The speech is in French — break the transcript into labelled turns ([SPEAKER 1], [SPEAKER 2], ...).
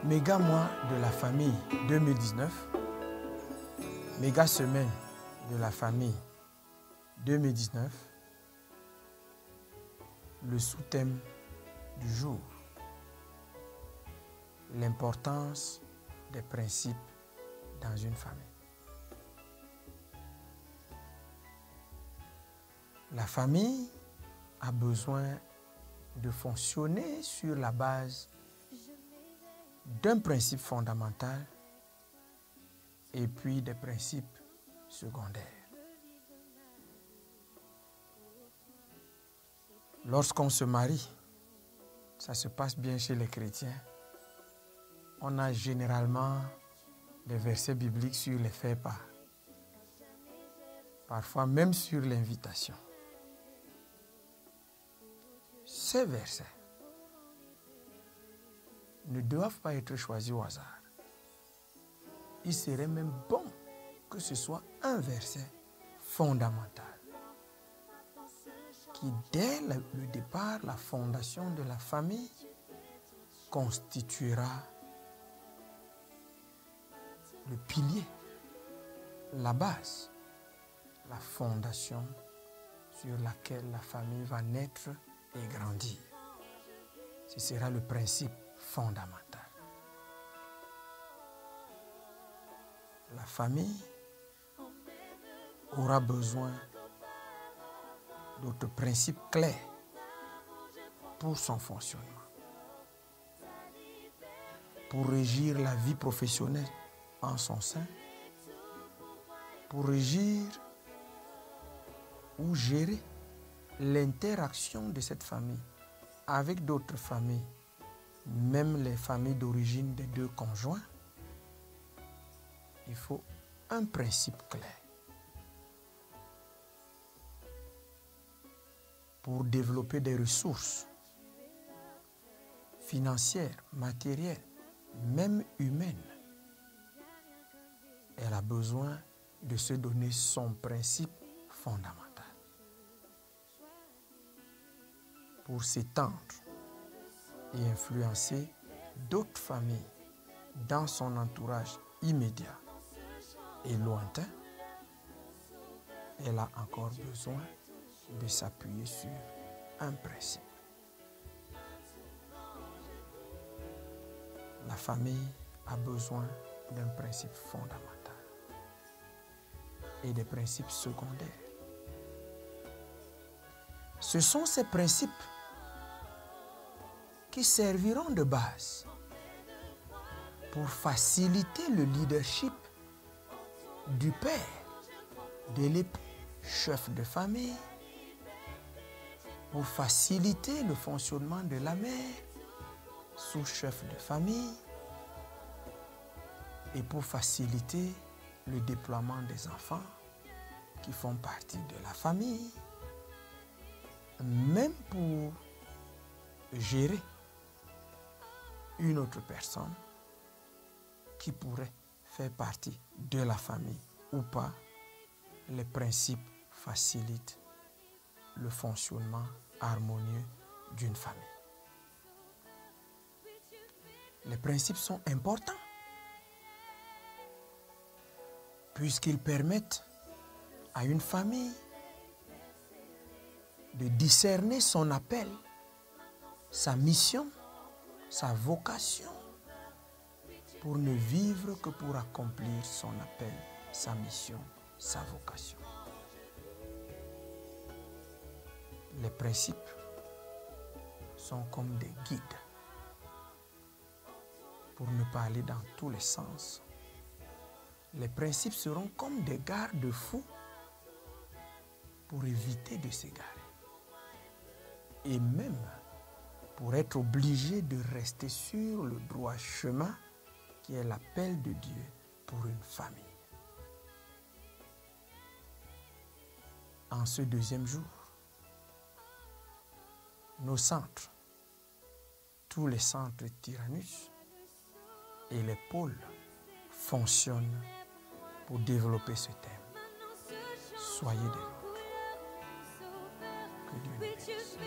[SPEAKER 1] Méga mois de la famille 2019, méga semaine de la famille 2019, le sous-thème du jour, l'importance des principes dans une famille. La famille a besoin de fonctionner sur la base d'un principe fondamental et puis des principes secondaires. Lorsqu'on se marie, ça se passe bien chez les chrétiens, on a généralement des versets bibliques sur les faire-part, parfois même sur l'invitation. Ces versets ne doivent pas être choisis au hasard. Il serait même bon que ce soit un verset fondamental qui, dès le départ, la fondation de la famille, constituera le pilier, la base, la fondation sur laquelle la famille va naître et grandir. Ce sera le principe fondamental. La famille aura besoin d'autres principes clairs pour son fonctionnement, pour régir la vie professionnelle en son sein, pour régir ou gérer l'interaction de cette famille avec d'autres familles, même les familles d'origine des deux conjoints. Il faut un principe clair pour développer des ressources financières, matérielles, même humaines. Elle a besoin de se donner son principe fondamental pour s'étendre et influencer d'autres familles dans son entourage immédiat et lointain. Elle a encore besoin de s'appuyer sur un principe. La famille a besoin d'un principe fondamental et des principes secondaires. Ce sont ces principes qui serviront de base pour faciliter le leadership du père, de l'époux, chef de famille, pour faciliter le fonctionnement de la mère, sous-chef de famille, et pour faciliter le déploiement des enfants qui font partie de la famille, même pour gérer une autre personne qui pourrait faire partie de la famille ou pas. Les principes facilitent le fonctionnement harmonieux d'une famille. Les principes sont importants puisqu'ils permettent à une famille de discerner son appel, sa mission, sa vocation, pour ne vivre que pour accomplir son appel, sa mission, sa vocation. Les principes sont comme des guides pour ne pas aller dans tous les sens. Les principes seront comme des garde-fous pour éviter de s'égarer et même pour être obligé de rester sur le droit chemin qui est l'appel de Dieu pour une famille. En ce deuxième jour, nos centres, tous les centres Tyrannus et les pôles fonctionnent pour développer ce thème. Soyez des nôtres. Que Dieu nous bénisse.